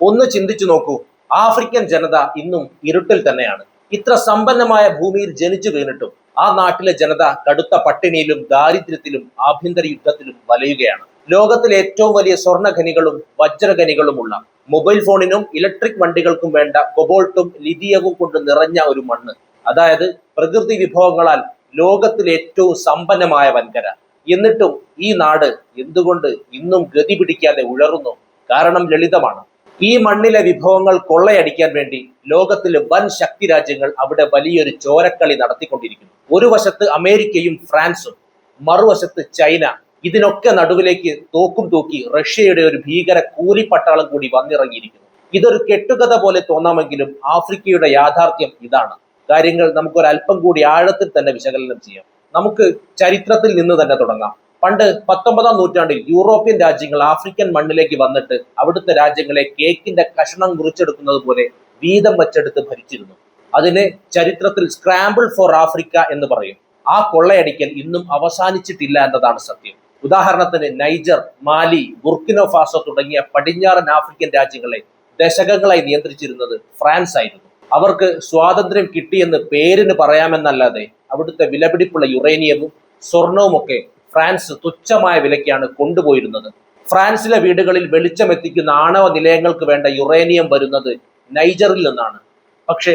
ഒന്ന് ചിന്തിച്ചു നോക്കൂ, ആഫ്രിക്കൻ ജനത ഇന്നും ഇരുട്ടിൽ തന്നെയാണ്. ഇത്ര സമ്പന്നമായ ഭൂമിയിൽ ജനിച്ചു വീണിട്ടും ആ നാട്ടിലെ ജനത കടുത്ത പട്ടിണിയിലും ദാരിദ്ര്യത്തിലും ആഭ്യന്തര യുദ്ധത്തിലും വലയുകയാണ്. ലോകത്തിലെ ഏറ്റവും വലിയ സ്വർണ്ണ വജ്രഖനികളുമുള്ള, മൊബൈൽ ഫോണിനും ഇലക്ട്രിക് വണ്ടികൾക്കും വേണ്ട കൊബോൾട്ടും ലിഥിയവും കൊണ്ട് നിറഞ്ഞ ഒരു മണ്ണ്, അതായത് പ്രകൃതി വിഭവങ്ങളാൽ ലോകത്തിലെ ഏറ്റവും സമ്പന്നമായ വൻകര. എന്നിട്ടും ഈ നാട് എന്തുകൊണ്ട് ഇന്നും ഗതി പിടിക്കാതെ ഉഴറുന്നു? കാരണം ലളിതമാണ്. ഈ മണ്ണിലെ വിഭവങ്ങൾ കൊള്ളയടിക്കാൻ വേണ്ടി ലോകത്തിലെ വൻ ശക്തി രാജ്യങ്ങൾ അവിടെ വലിയൊരു ചോരക്കളി നടത്തിക്കൊണ്ടിരിക്കുന്നു. ഒരു വശത്ത് അമേരിക്കയും ഫ്രാൻസും, മറുവശത്ത് ചൈന. ഇതിനൊക്കെ നടുവിലേക്ക് തോക്കും തൂക്കി റഷ്യയുടെ ഒരു ഭീകര കൂലിപ്പട്ടാളം കൂടി വന്നിറങ്ങിയിരിക്കുന്നു. ഇതൊരു കെട്ടുകഥ പോലെ തോന്നാമെങ്കിലും ആഫ്രിക്കയുടെ യാഥാർത്ഥ്യം ഇതാണ്. കാര്യങ്ങൾ നമുക്കൊരല്പം കൂടി ആഴത്തിൽ തന്നെ വിശകലനം ചെയ്യാം. നമുക്ക് ചരിത്രത്തിൽ നിന്ന് തന്നെ തുടങ്ങാം. പണ്ട് 19-ാം നൂറ്റാണ്ടിൽ യൂറോപ്യൻ രാജ്യങ്ങൾ ആഫ്രിക്കൻ മണ്ണിലേക്ക് വന്നിട്ട് അവിടുത്തെ രാജ്യങ്ങളെ കേക്കിന്റെ കഷണം മുറിച്ചെടുക്കുന്നത് പോലെ വീതം വച്ചെടുത്ത് ഭരിച്ചിരുന്നു. അതിനെ ചരിത്രത്തിൽ സ്ക്രാമ്പിൾ ഫോർ ആഫ്രിക്ക എന്ന് പറയും. ആ കൊള്ളയടിക്കൽ ഇന്നും അവസാനിച്ചിട്ടില്ല എന്നതാണ് സത്യം. ഉദാഹരണത്തിന് നൈജർ, മാലി, ബുർക്കിനോ ഫാസോ തുടങ്ങിയ പടിഞ്ഞാറൻ ആഫ്രിക്കൻ രാജ്യങ്ങളെ ദശകങ്ങളായി നിയന്ത്രിച്ചിരുന്നത് ഫ്രാൻസ് ആയിരുന്നു. അവർക്ക് സ്വാതന്ത്ര്യം കിട്ടിയെന്ന് പേരിന് പറയാമെന്നല്ലാതെ അവിടുത്തെ വിലപിടിപ്പുള്ള യുറേനിയവും സ്വർണവുമൊക്കെ ഫ്രാൻസ് തുച്ഛമായ വിലയ്ക്കാണ് കൊണ്ടുപോയിരുന്നത്. ഫ്രാൻസിലെ വീടുകളിൽ വെളിച്ചമെത്തിക്കുന്ന ആണവ നിലയങ്ങൾക്ക് വേണ്ട യുറേനിയം വരുന്നത് നൈജറിൽ നിന്നാണ്. പക്ഷേ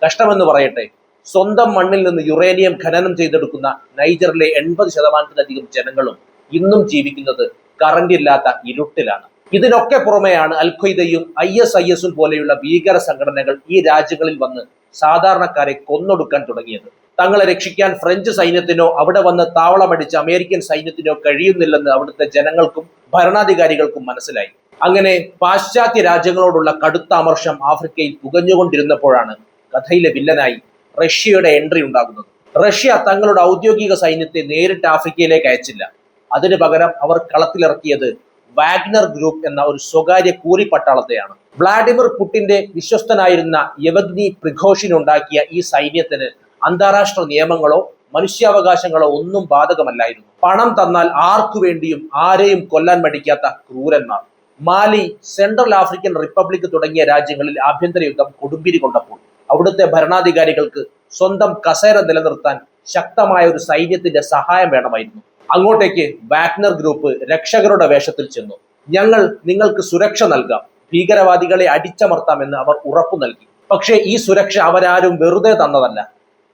കഷ്ടമെന്ന് പറയട്ടെ, സ്വന്തം മണ്ണിൽ നിന്ന് യുറേനിയം ഖനനം ചെയ്തെടുക്കുന്ന നൈജറിലെ 80%-ലധികം ജനങ്ങളും ഇന്നും ജീവിക്കുന്നത് കറന്റ് ഇല്ലാത്ത ഇരുട്ടിലാണ്. ഇതിനൊക്കെ പുറമെയാണ് അൽ ഖ്വയ്ദയും ISIS പോലെയുള്ള ഭീകര സംഘടനകൾ ഈ രാജ്യങ്ങളിൽ വന്ന് സാധാരണക്കാരെ കൊന്നൊടുക്കാൻ തുടങ്ങിയത്. തങ്ങളെ രക്ഷിക്കാൻ ഫ്രഞ്ച് സൈന്യത്തിനോ അവിടെ വന്ന് താവളമടിച്ച അമേരിക്കൻ സൈന്യത്തിനോ കഴിയുന്നില്ലെന്ന് അവിടുത്തെ ജനങ്ങൾക്കും ഭരണാധികാരികൾക്കും മനസ്സിലായി. അങ്ങനെ പാശ്ചാത്യ രാജ്യങ്ങളോടുള്ള കടുത്ത അമർഷം ആഫ്രിക്കയിൽ പുകഞ്ഞുകൊണ്ടിരുന്നപ്പോഴാണ് കഥയിലെ വില്ലനായി റഷ്യയുടെ എൻട്രി ഉണ്ടാകുന്നത്. റഷ്യ തങ്ങളുടെ ഔദ്യോഗിക സൈന്യത്തെ നേരിട്ട് ആഫ്രിക്കയിലേക്ക് അയച്ചില്ല. അതിനു പകരം അവർ കളത്തിലിറക്കിയത് വാഗ്നർ ഗ്രൂപ്പ് എന്ന ഒരു സ്വകാര്യ കൂലിപ്പട്ടാളത്തെയാണ്. വ്ളാഡിമിർ പുടിന്റെ വിശ്വസ്തനായിരുന്ന യെവഗ്നി പ്രിഗോഷിൻ ഉണ്ടാക്കിയ ഈ സൈന്യത്തിന് അന്താരാഷ്ട്ര നിയമങ്ങളോ മനുഷ്യാവകാശങ്ങളോ ഒന്നും ബാധകമല്ലായിരുന്നു. പണം തന്നാൽ ആർക്കു വേണ്ടിയും ആരെയും കൊല്ലാൻ മടിക്കാത്ത ക്രൂരന്മാർ. മാലി, സെൻട്രൽ ആഫ്രിക്കൻ റിപ്പബ്ലിക് തുടങ്ങിയ രാജ്യങ്ങളിൽ ആഭ്യന്തര യുദ്ധം കൊടുമ്പിരി കൊണ്ടപ്പോൾ അവിടുത്തെ ഭരണാധികാരികൾക്ക് സ്വന്തം കസേര നിലനിർത്താൻ ശക്തമായ ഒരു സൈന്യത്തിന്റെ സഹായം വേണമായിരുന്നു. അങ്ങോട്ടേക്ക് വാഗ്നർ ഗ്രൂപ്പ് രക്ഷകരുടെ വേഷത്തിൽ ചെന്നു. ഞങ്ങൾ നിങ്ങൾക്ക് സുരക്ഷ നൽകാം, ഭീകരവാദികളെ അടിച്ചമർത്താമെന്ന് അവർ ഉറപ്പു നൽകി. പക്ഷേ ഈ സുരക്ഷ അവരാരും വെറുതെ തന്നതല്ല.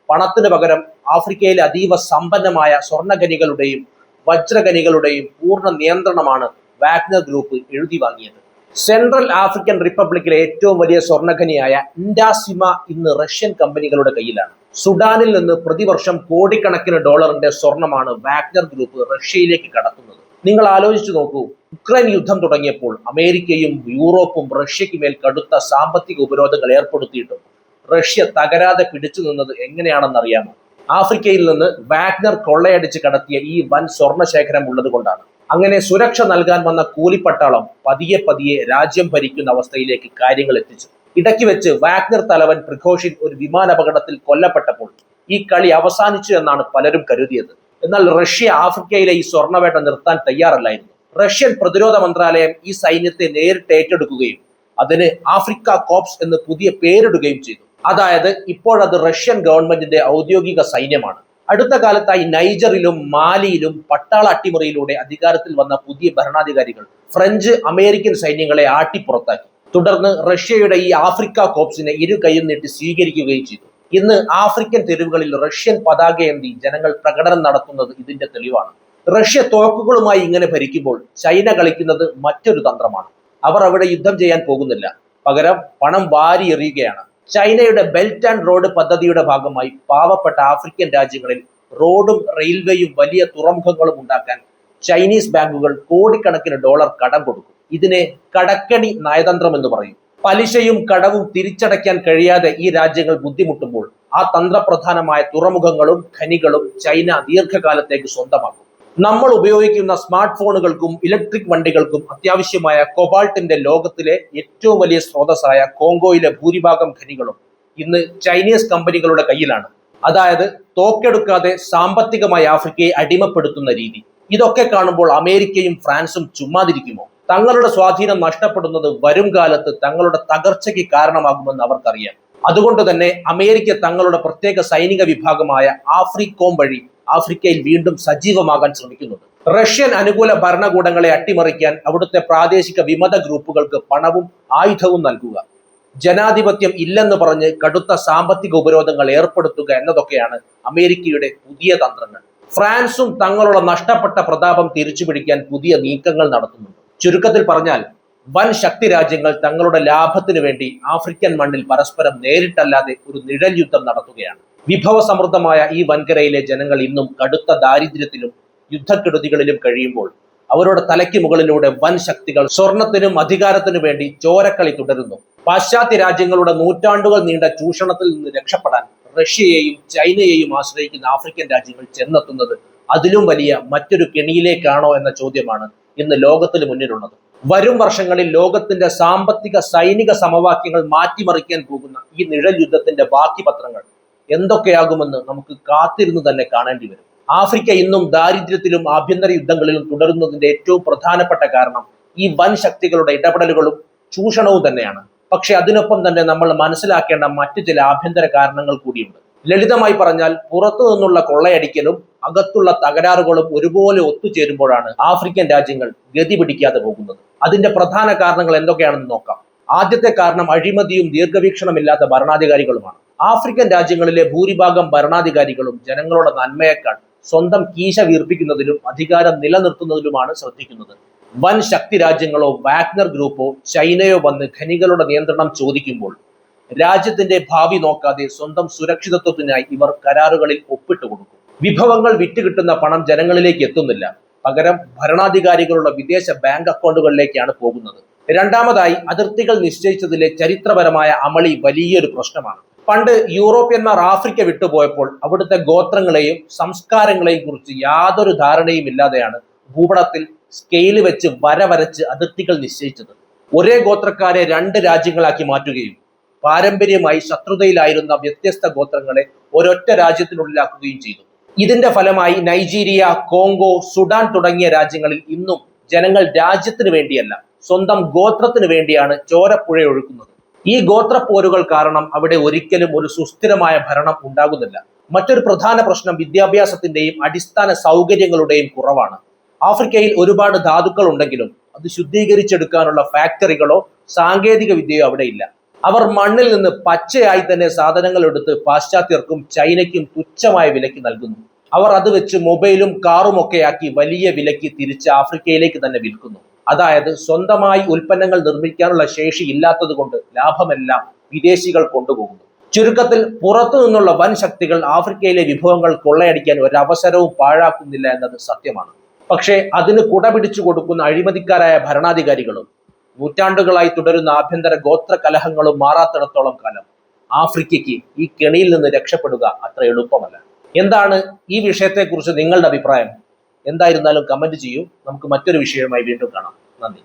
പണത്തിന് പകരം ആഫ്രിക്കയിലെ അതീവ സമ്പന്നമായ സ്വർണ്ണഖനികളുടെയും വജ്രഖനികളുടെയും പൂർണ്ണ നിയന്ത്രണമാണ് വാഗ്നർ ഗ്രൂപ്പ് എഴുതി വാങ്ങിയത്. സെൻട്രൽ ആഫ്രിക്കൻ റിപ്പബ്ലിക്കിലെ ഏറ്റവും വലിയ സ്വർണ്ണഖനിയായ ഇൻഡാസിമ ഇന്ന് റഷ്യൻ കമ്പനികളുടെ കയ്യിലാണ്. സുഡാനിൽ നിന്ന് പ്രതിവർഷം കോടിക്കണക്കിന് ഡോളറിന്റെ സ്വർണമാണ് വാഗ്നർ ഗ്രൂപ്പ് റഷ്യയിലേക്ക് കടത്തുന്നത്. നിങ്ങൾ ആലോചിച്ചു നോക്കൂ, ഉക്രൈൻ യുദ്ധം തുടങ്ങിയപ്പോൾ അമേരിക്കയും യൂറോപ്പും റഷ്യയ്ക്ക് മേൽ കടുത്ത സാമ്പത്തിക ഉപരോധങ്ങൾ ഏർപ്പെടുത്തിയിട്ടും റഷ്യ തകരാതെ പിടിച്ചു നിന്നത് എങ്ങനെയാണെന്നറിയാമോ? ആഫ്രിക്കയിൽ നിന്ന് വാഗ്നർ കൊള്ളയടിച്ച് കടത്തിയ ഈ വൻ സ്വർണശേഖരം ഉള്ളത് കൊണ്ടാണ്. അങ്ങനെ സുരക്ഷ നൽകാൻ വന്ന കൂലിപ്പട്ടാളം പതിയെ പതിയെ രാജ്യം ഭരിക്കുന്ന അവസ്ഥയിലേക്ക് കാര്യങ്ങൾ എത്തിച്ചു. ഇടയ്ക്ക് വെച്ച് വാഗ്നർ തലവൻ പ്രിഗോഷിൻ ഒരു വിമാനാപകടത്തിൽ കൊല്ലപ്പെട്ടപ്പോൾ ഈ കളി അവസാനിച്ചു എന്നാണ് പലരും കരുതിയത്. എന്നാൽ റഷ്യ ആഫ്രിക്കയിലെ ഈ സ്വർണ്ണവേട്ട നിർത്താൻ തയ്യാറല്ലായിരുന്നു. റഷ്യൻ പ്രതിരോധ മന്ത്രാലയം ഈ സൈന്യത്തെ നേരിട്ട് ഏറ്റെടുക്കുകയും അതിന് ആഫ്രിക്ക കോപ്സ് എന്ന് പുതിയ പേരിടുകയും ചെയ്തു. അതായത് ഇപ്പോഴത് റഷ്യൻ ഗവൺമെന്റിന്റെ ഔദ്യോഗിക സൈന്യമാണ്. അടുത്ത കാലത്തായി നൈജറിലും മാലിയിലും പട്ടാള അട്ടിമറിയിലൂടെ അധികാരത്തിൽ വന്ന പുതിയ ഭരണാധികാരികൾ ഫ്രഞ്ച്, അമേരിക്കൻ സൈന്യങ്ങളെ ആട്ടിപ്പുറത്താക്കി. തുടർന്ന് റഷ്യയുടെ ഈ ആഫ്രിക്ക കോപ്സിനെ ഇരു കൈയും നീട്ടി സ്വീകരിക്കുകയും ചെയ്തു. ഇന്ന് ആഫ്രിക്കൻ തെരുവുകളിൽ റഷ്യൻ പതാകയേന്തി ജനങ്ങൾ പ്രകടനം നടത്തുന്നത് ഇതിന്റെ തെളിവാണ്. റഷ്യ തോക്കുകളുമായി ഇങ്ങനെ ഭരിക്കുമ്പോൾ ചൈന കളിക്കുന്നത് മറ്റൊരു തന്ത്രമാണ്. അവർ അവിടെ യുദ്ധം ചെയ്യാൻ പോകുന്നില്ല, പകരം പണം വാരി എറിയുകയാണ്. ചൈനയുടെ ബെൽറ്റ് ആൻഡ് റോഡ് പദ്ധതിയുടെ ഭാഗമായി പാവപ്പെട്ട ആഫ്രിക്കൻ രാജ്യങ്ങളിൽ റോഡും റെയിൽവേയും വലിയ തുറമുഖങ്ങളും ഉണ്ടാക്കാൻ ചൈനീസ് ബാങ്കുകൾ കോടിക്കണക്കിന് ഡോളർ കടം കൊടുക്കും. ഇതിനെ കടക്കണി നയതന്ത്രം എന്ന് പറയും. പലിശയും കടവും തിരിച്ചടയ്ക്കാൻ കഴിയാതെ ഈ രാജ്യങ്ങൾ ബുദ്ധിമുട്ടുമ്പോൾ ആ തന്ത്രപ്രധാനമായ തുറമുഖങ്ങളും ഖനികളും ചൈന ദീർഘകാലത്തേക്ക് സ്വന്തമാക്കും. നമ്മൾ ഉപയോഗിക്കുന്ന സ്മാർട്ട് ഫോണുകൾക്കും ഇലക്ട്രിക് വണ്ടികൾക്കും അത്യാവശ്യമായ കൊബാൾട്ടിന്റെ ലോകത്തിലെ ഏറ്റവും വലിയ സ്രോതസ്സായ കോങ്കോയിലെ ഭൂരിഭാഗം ഖനികളും ഇന്ന് ചൈനീസ് കമ്പനികളുടെ കയ്യിലാണ്. അതായത് തോക്കെടുക്കാതെ സാമ്പത്തികമായി ആഫ്രിക്കയെ അടിമപ്പെടുത്തുന്ന രീതി. ഇതൊക്കെ കാണുമ്പോൾ അമേരിക്കയും ഫ്രാൻസും ചുമ്മാതിരിക്കുമോ? തങ്ങളുടെ സ്വാധീനം നഷ്ടപ്പെടുന്നത് വരും കാലത്ത് തങ്ങളുടെ തകർച്ചയ്ക്ക് കാരണമാകുമെന്ന് അവർക്കറിയാം. അതുകൊണ്ട് തന്നെ അമേരിക്ക തങ്ങളുടെ പ്രത്യേക സൈനിക വിഭാഗമായ ആഫ്രിക്കോം വഴി ആഫ്രിക്കയിൽ വീണ്ടും സജീവമാകാൻ ശ്രമിക്കുന്നുണ്ട്. റഷ്യൻ അനുകൂല ഭരണകൂടങ്ങളെ അട്ടിമറിക്കാൻ അവിടുത്തെ പ്രാദേശിക വിമത ഗ്രൂപ്പുകൾക്ക് പണവും ആയുധവും നൽകുക, ജനാധിപത്യം ഇല്ലെന്ന് പറഞ്ഞ് കടുത്ത സാമ്പത്തിക ഉപരോധങ്ങൾ ഏർപ്പെടുത്തുക എന്നതൊക്കെയാണ് അമേരിക്കയുടെ പുതിയ തന്ത്രങ്ങൾ. ഫ്രാൻസും തങ്ങളുടെ നഷ്ടപ്പെട്ട പ്രതാപം തിരിച്ചുപിടിക്കാൻ പുതിയ നീക്കങ്ങൾ നടത്തുന്നുണ്ട്. ചുരുക്കത്തിൽ പറഞ്ഞാൽ വൻ ശക്തി രാജ്യങ്ങൾ തങ്ങളുടെ ലാഭത്തിനു വേണ്ടി ആഫ്രിക്കൻ മണ്ണിൽ പരസ്പരം നേരിട്ടല്ലാതെ ഒരു നിഴൽ യുദ്ധം നടത്തുകയാണ്. വിഭവസമൃദ്ധമായ ഈ വൻകരയിലെ ജനങ്ങൾ ഇന്നും കടുത്ത ദാരിദ്ര്യത്തിലും യുദ്ധക്കെടുതികളിലും കഴിയുമ്പോൾ അവരുടെ തലയ്ക്ക് മുകളിലൂടെ വൻ ശക്തികൾ സ്വർണത്തിനും അധികാരത്തിനു വേണ്ടി ചോരക്കളി തുടരുന്നു. പാശ്ചാത്യ രാജ്യങ്ങളുടെ നൂറ്റാണ്ടുകൾ നീണ്ട ചൂഷണത്തിൽ നിന്ന് രക്ഷപ്പെടാൻ റഷ്യയെയും ചൈനയെയും ആശ്രയിക്കുന്ന ആഫ്രിക്കൻ രാജ്യങ്ങൾ ചെന്നെത്തുന്നത് അതിലും വലിയ മറ്റൊരു കെണിയിലേക്കാണോ എന്ന ചോദ്യമാണ് ഇന്ന് ലോകത്തിന് മുന്നിലുള്ളത്. വരും വർഷങ്ങളിൽ ലോകത്തിന്റെ സാമ്പത്തിക സൈനിക സമവാക്യങ്ങൾ മാറ്റിമറിക്കാൻ പോകുന്ന ഈ നിഴൽ യുദ്ധത്തിന്റെ ബാക്കി പത്രങ്ങൾ എന്തൊക്കെയാകുമെന്ന് നമുക്ക് കാത്തിരുന്ന് തന്നെ കാണേണ്ടി വരും. ആഫ്രിക്ക ഇന്നും ദാരിദ്ര്യത്തിലും ആഭ്യന്തര യുദ്ധങ്ങളിലും തുടരുന്നതിന്റെ ഏറ്റവും പ്രധാനപ്പെട്ട കാരണം ഈ വൻ ശക്തികളുടെ ഇടപെടലുകളും ചൂഷണവും തന്നെയാണ്. പക്ഷെ അതിനൊപ്പം തന്നെ നമ്മൾ മനസ്സിലാക്കേണ്ട മറ്റു ചില ആഭ്യന്തര കാരണങ്ങൾ കൂടിയുണ്ട്. ലളിതമായി പറഞ്ഞാൽ പുറത്തു നിന്നുള്ള കൊള്ളയടിക്കലും അകത്തുള്ള തകരാറുകളും ഒരുപോലെ ഒത്തുചേരുമ്പോഴാണ് ആഫ്രിക്കൻ രാജ്യങ്ങൾ ഗതി പിടിക്കാതെ പോകുന്നത്. അതിന്റെ പ്രധാന കാരണങ്ങൾ എന്തൊക്കെയാണെന്ന് നോക്കാം. ആദ്യത്തെ കാരണം അഴിമതിയും ദീർഘവീക്ഷണമില്ലാത്ത ഭരണാധികാരികളുമാണ്. ആഫ്രിക്കൻ രാജ്യങ്ങളിലെ ഭൂരിഭാഗം ഭരണാധികാരികളും ജനങ്ങളുടെ നന്മയേക്കാൾ സ്വന്തം കീശ വീർപ്പിക്കുന്നതിലും അധികാരം നിലനിർത്തുന്നതിലുമാണ് ശ്രദ്ധിക്കുന്നത്. വൻ ശക്തി രാജ്യങ്ങളോ വാഗ്നർ ഗ്രൂപ്പോ ചൈനയോ വന്ന് ഖനികളുടെ നിയന്ത്രണം ചോദിക്കുമ്പോൾ രാജ്യത്തിന്റെ ഭാവി നോക്കാതെ സ്വന്തം സുരക്ഷിതത്വത്തിനായി ഇവർ കരാറുകളിൽ ഒപ്പിട്ട് കൊടുക്കും. വിഭവങ്ങൾ വിറ്റുകിട്ടുന്ന പണം ജനങ്ങളിലേക്ക് എത്തുന്നില്ല, പകരം ഭരണാധികാരികളുടെ വിദേശ ബാങ്ക് അക്കൗണ്ടുകളിലേക്കാണ് പോകുന്നത്. രണ്ടാമതായി, അതിർത്തികൾ നിശ്ചയിച്ചതിലെ ചരിത്രപരമായ അമളി വലിയൊരു പ്രശ്നമാണ്. പണ്ട് യൂറോപ്യന്മാർ ആഫ്രിക്ക വിട്ടുപോയപ്പോൾ അവിടുത്തെ ഗോത്രങ്ങളെയും സംസ്കാരങ്ങളെയും കുറിച്ച് യാതൊരു ധാരണയും ഇല്ലാതെയാണ് ഭൂപടത്തിൽ സ്കെയില് വെച്ച് വരച്ച് അതിർത്തികൾ നിശ്ചയിച്ചത്. ഒരേ ഗോത്രക്കാരെ രണ്ട് രാജ്യങ്ങളാക്കി മാറ്റുകയും പാരമ്പര്യമായി ശത്രുതയിലായിരുന്ന വ്യത്യസ്ത ഗോത്രങ്ങളെ ഒരൊറ്റ രാജ്യത്തിനുള്ളിലാക്കുകയും ചെയ്തു. ഇതിന്റെ ഫലമായി നൈജീരിയ, കോങ്കോ, സുഡാൻ തുടങ്ങിയ രാജ്യങ്ങളിൽ ഇന്നും ജനങ്ങൾ രാജ്യത്തിന് വേണ്ടിയല്ല, സ്വന്തം ഗോത്രത്തിന് വേണ്ടിയാണ് ചോരപ്പുഴയൊഴുക്കുന്നത്. ഈ ഗോത്രപ്പോരുകൾ കാരണം അവിടെ ഒരിക്കലും ഒരു സുസ്ഥിരമായ ഭരണം ഉണ്ടാകുന്നില്ല. മറ്റൊരു പ്രധാന പ്രശ്നം വിദ്യാഭ്യാസത്തിന്റെയും അടിസ്ഥാന സൗകര്യങ്ങളുടെയും കുറവാണ്. ആഫ്രിക്കയിൽ ഒരുപാട് ധാതുക്കൾ ഉണ്ടെങ്കിലും അത് ശുദ്ധീകരിച്ചെടുക്കാനുള്ള ഫാക്ടറികളോ സാങ്കേതിക വിദ്യയോ അവിടെ ഇല്ല. അവർ മണ്ണിൽ നിന്ന് പച്ചയായി തന്നെ സാധനങ്ങൾ എടുത്ത് പാശ്ചാത്യർക്കും ചൈനയ്ക്കും തുച്ഛമായ വിലയ്ക്ക് നൽകുന്നു. അവർ അത് വെച്ച് മൊബൈലും കാറും ഒക്കെയാക്കി വലിയ വിലയ്ക്ക് തിരിച്ച് ആഫ്രിക്കയിലേക്ക് തന്നെ വിൽക്കുന്നു. അതായത് സ്വന്തമായി ഉൽപ്പന്നങ്ങൾ നിർമ്മിക്കാനുള്ള ശേഷി ഇല്ലാത്തത് കൊണ്ട് ലാഭമെല്ലാം വിദേശികൾ കൊണ്ടുപോകുന്നു. ചുരുക്കത്തിൽ പുറത്തു നിന്നുള്ള വൻ ശക്തികൾ ആഫ്രിക്കയിലെ വിഭവങ്ങൾ കൊള്ളയടിക്കാൻ ഒരവസരവും പാഴാക്കുന്നില്ല എന്നത് സത്യമാണ്. പക്ഷേ അതിന് കുടപിടിച്ചു കൊടുക്കുന്ന അഴിമതിക്കാരായ ഭരണാധികാരികളും നൂറ്റാണ്ടുകളായി തുടരുന്ന ആഭ്യന്തര ഗോത്ര കലഹങ്ങളും മാറാത്തിടത്തോളം കാലം ആഫ്രിക്കയ്ക്ക് ഈ കെണിയിൽ നിന്ന് രക്ഷപ്പെടുക അത്ര എളുപ്പമല്ല. എന്താണ് ഈ വിഷയത്തെക്കുറിച്ച് നിങ്ങളുടെ അഭിപ്രായം? എന്തായിരുന്നാലും കമന്റ് ചെയ്യൂ. നമുക്ക് മറ്റൊരു വിഷയവുമായി വീണ്ടും കാണാം. നന്ദി.